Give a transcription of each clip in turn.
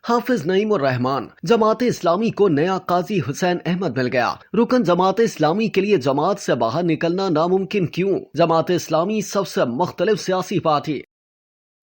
हाफिज नईम उर रहमान। जमात इस्लामी को नया काजी हुसैन अहमद मिल गया। रुकन जमात इस्लामी के लिए जमात से बाहर निकलना नामुमकिन क्यों? जमात इस्लामी सबसे मुख्तलिफ सियासी पार्टी।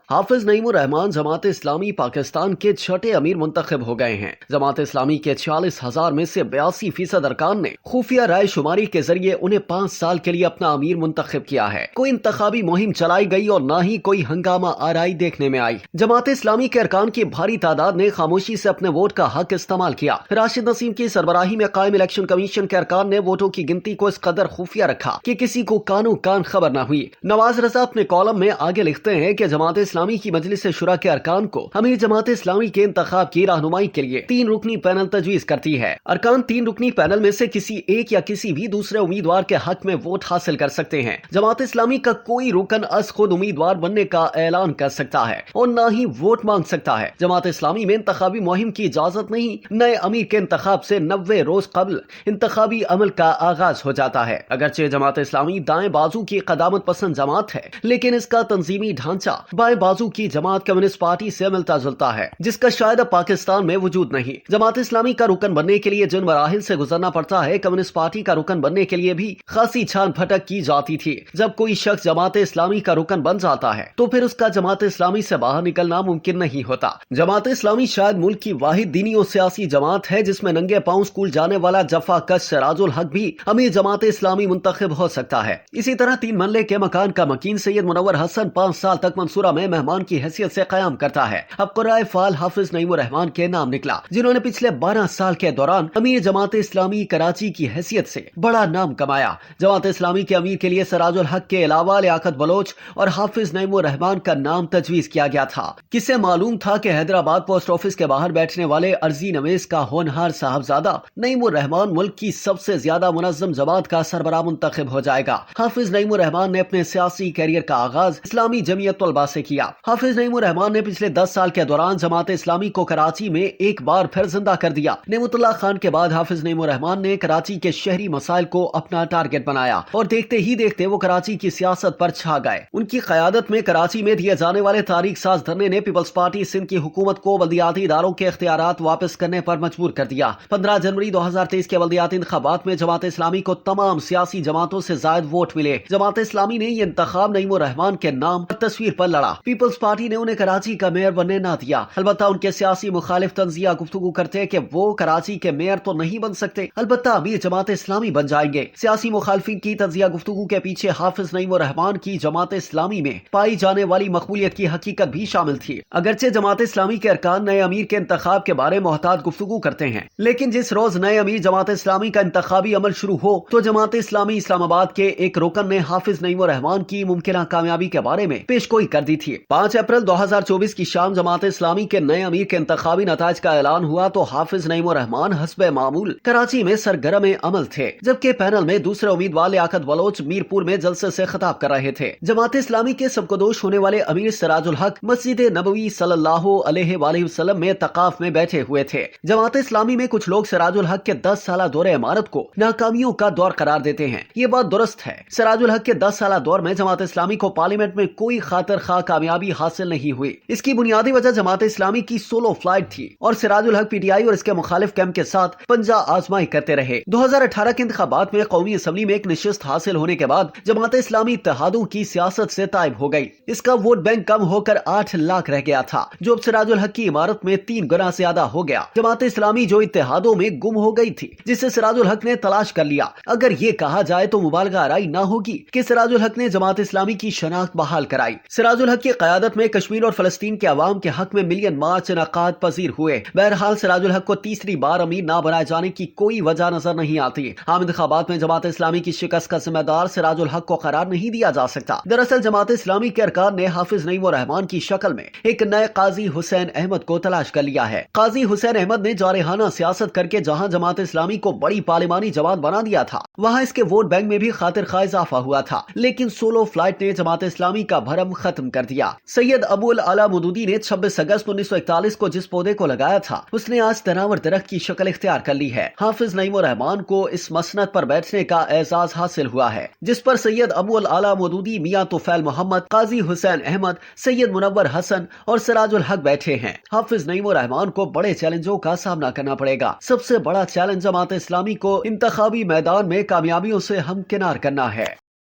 हाफिज नईम उर रहमान जमात इस्लामी पाकिस्तान के छठे अमीर मुंतखब हो गए हैं। जमात इस्लामी के 46,000 में से 82% अरकान ने खुफिया राय शुमारी के जरिए उन्हें 5 साल के लिए अपना अमीर मुंतखब किया है। कोई इंतखाबी मुहिम चलाई गई और न ही कोई हंगामा आराई देखने में आई। जमात इस्लामी के अरकान की भारी तादाद ने खामोशी से अपने वोट का हक इस्तेमाल किया। राशिद नसीम की सरबराही में कायम इलेक्शन कमीशन के अरकान ने वोटों की गिनती को इस कदर खुफिया रखा कि किसी को कानो कान खबर न हुई। नवाज रजा अपने कॉलम में आगे लिखते हैं कि जमात इस्लामी की मजलिस शुरा के अरकान को अमीर जमात इस्लामी के इंतखाब की रहनुमाई के लिए 3 रुकनी पैनल तजवीज करती है। अरकान 3 रुकनी पैनल में से किसी एक या किसी भी दूसरे उम्मीदवार के हक में वोट हासिल कर सकते हैं। जमात इस्लामी का कोई रुकन अस खुद उम्मीदवार बनने का ऐलान कर सकता है और न ही वोट मांग सकता है। जमात इस्लामी में इंतखाबी मुहिम की इजाजत नहीं। नए अमीर के इंतखाब से 90 रोज कबल इंतखाबी अमल का आगाज हो जाता है। अगरचे जमात इस्लामी दाएं बाजू की कदामत पसंद जमात है, लेकिन इसका तंजीमी ढांचा बाएं बाजू की जमात कम्युनिस्ट पार्टी से मिलता जुलता है, जिसका शायद अब पाकिस्तान में वजूद नहीं। जमात इस्लामी का रुकन बनने के लिए जिन मराहिल से गुजरना पड़ता है, कम्युनिस्ट पार्टी का रुकन बनने के लिए भी खासी छान फटक की जाती थी। जब कोई शख्स जमात इस्लामी का रुकन बन जाता है तो फिर उसका जमात इस्लामी से बाहर निकलना मुमकिन नहीं होता। जमात इस्लामी शायद मुल्क की वाहिद दीनी और सियासी जमात है जिसमें नंगे पांव स्कूल जाने वाला जफाकश सिराजुल हक भी अमीर जमात इस्लामी मुंतखब हो सकता है। इसी तरह 3 मरले के मकान का मकीन सैयद मुनव्वर हसन 5 साल तक मंसूरा में मेहमान की हैसियत से कयाम करता है। अब कुर्राए फाल हाफिज नईम उर रहमान के नाम निकला, जिन्होंने पिछले 12 साल के दौरान अमीर जमात इस्लामी कराची की हैसियत से बड़ा नाम कमाया। जमात इस्लामी के अमीर के लिए सिराजुल हक के अलावा लियाकत बलोच और हाफिज नईम उर रहमान का नाम तजवीज किया गया था। किसे मालूम था कि हैदराबाद पोस्ट ऑफिस के बाहर बैठने वाले अर्जी नवेश का होनहार साहबजादा नईम उर रहमान मुल्क की सबसे ज्यादा मुनज़्ज़म जमात का सरबराह मुंतखब हो जाएगा। हाफिज नईम उर रहमान ने अपने सियासी कैरियर का आगाज इस्लामी जमीयत तलबा से किया। हाफिज नईम उर रहमान ने पिछले 10 साल के दौरान जमात इस्लामी को कराची में एक बार फिर जिंदा कर दिया। नेमतुल्लाह खान के बाद हाफिज नईम उर रहमान ने कराची के शहरी मसाइल को अपना टारगेट बनाया और देखते ही देखते वो कराची की सियासत पर छा गए। उनकी क़यादत में कराची में दिए जाने वाले तारीख साज धरने ने पीपल्स पार्टी सिंध की हुकूमत को बल्दियाती इदारों के इख्तियारात वापस करने पर मजबूर कर दिया। 15 जनवरी 2023 के बल्दियाती इंतखाबात में जमात इस्लामी को तमाम सियासी जमातों से ज्यादा वोट मिले। जमात इस्लामी ने ये इंतखाब नईम उर रहमान के नाम तस्वीर पर लड़ा। पीपल्स पार्टी ने उन्हें कराची का मेयर बनने ना दिया। अलबत्ता उनके सियासी मुखालिफ तंजिया गुफ्तगू करते कि वो कराची के मेयर तो नहीं बन सकते, अलबत्ता अमीर जमात इस्लामी बन जाएंगे। सियासी मुखालिफिन की तंजिया गुफ्तगू के पीछे हाफिज नईम उर रहमान की जमात इस्लामी में पाई जाने वाली मकबूलियत की हकीकत भी शामिल थी। अगरचे जमात इस्लामी के अरकान नए अमीर के इंतखाब के बारे में मोहतात गुफ्तगू करते हैं, लेकिन जिस रोज नए अमीर जमात इस्लामी का इंतखाबी अमल शुरू हो तो जमात इस्लामी इस्लामाबाद के एक रुकन ने हाफिज नईम उर रहमान की मुमकिन कामयाबी के बारे में पेशगोई कर दी थी। 5 अप्रैल 2024 की शाम जमात इस्लामी के नए अमीर के इंतखाबी नताज का ऐलान हुआ तो हाफिज नईम उर रहमान हस्बे मामूल कराची में सरगर्म अमल थे, जबकि पैनल में दूसरे उम्मीदवार लियाकत बलोच मीरपुर में जलसे से खिताब कर रहे थे। जमात इस्लामी के सबकदोश होने वाले अमीर सिराजुल हक मस्जिद नबवी सल्लल्लाहु अलैहि वसल्लम में तकाफ में बैठे हुए थे। जमात इस्लामी में कुछ लोग सिराजुल हक के 10 साल दौरे इमारत को नाकामियों का दौर करार देते हैं। ये बात दुरुस्त है। सिराजुल हक के 10 साल दौर में जमात इस्लामी को पार्लियामेंट में कोई खातिर खा कामयाबी हासिल नहीं हुई। इसकी बुनियादी वजह जमात इस्लामी की सोलो फ्लाइट थी और सिराजुल हक पीटीआई और इसके मुखालिफ कैंप के साथ पंजा आजमाई करते रहे। 2018 के इंतखाबात में कौमी असम्बली में एक नशिस्त हासिल होने के बाद जमात इस्लामी इत्तेहादों की सियासत से तायब हो गई। इसका वोट बैंक कम होकर 8 लाख रह गया था, जो अब सिराजुल हक की इमारत में 3 गुना ज्यादा हो गया। जमात इस्लामी जो इत्तेहादों में गुम हो गई थी, जिसे सिराजुल हक ने तलाश कर लिया। अगर ये कहा जाए तो मुबालगा आराई न होगी कि सिराजुल हक ने जमात इस्लामी की शनाख्त बहाल कराई। सिराजुल हक की क़यादत में कश्मीर और फलस्तीन के अवाम के हक में मिलियन मार्च इनकाद पजीर हुए। बहरहाल सिराजुल हक को तीसरी बार अमीर ना बनाए जाने की कोई वजह नजर नहीं आती। आम इंतखाबात में जमात इस्लामी की शिकस्त का जिम्मेदार सिराजुल हक को करार नहीं दिया जा सकता। दरअसल जमात इस्लामी के अरकान ने हाफिज नईम उर रहमान की शक्ल में एक नए काजी हुसैन अहमद को तलाश कर लिया है। काजी हुसैन अहमद ने जारहाना सियासत करके जहां जमात इस्लामी को बड़ी पार्लिमानी जमात बना दिया था, वहां इसके वोट बैंक में भी खातिर खा इजाफा हुआ था, लेकिन सोलो फ्लाइट ने जमात इस्लामी का भरम खत्म कर दिया। کیا۔ سید ابو العلا مودودی نے 26 اگست 1941 کو جس پودے کو لگایا تھا اس نے آج تناور درخت کی شکل اختیار کر لی ہے۔ حافظ نعیم الرحمن کو اس مسند پر بیٹھنے کا اعزاز حاصل ہوا ہے جس پر سید ابو العلا مودودی، میاں طفیل محمد، قاضی حسین احمد، سید منور حسن اور سراج الحق بیٹھے ہیں۔ حافظ نعیم الرحمن کو بڑے چیلنجوں کا سامنا کرنا پڑے گا۔ سب سے بڑا چیلنج جماعت اسلامی کو انتخابی میدان میں کامیابیوں سے ہمکنار کرنا ہے۔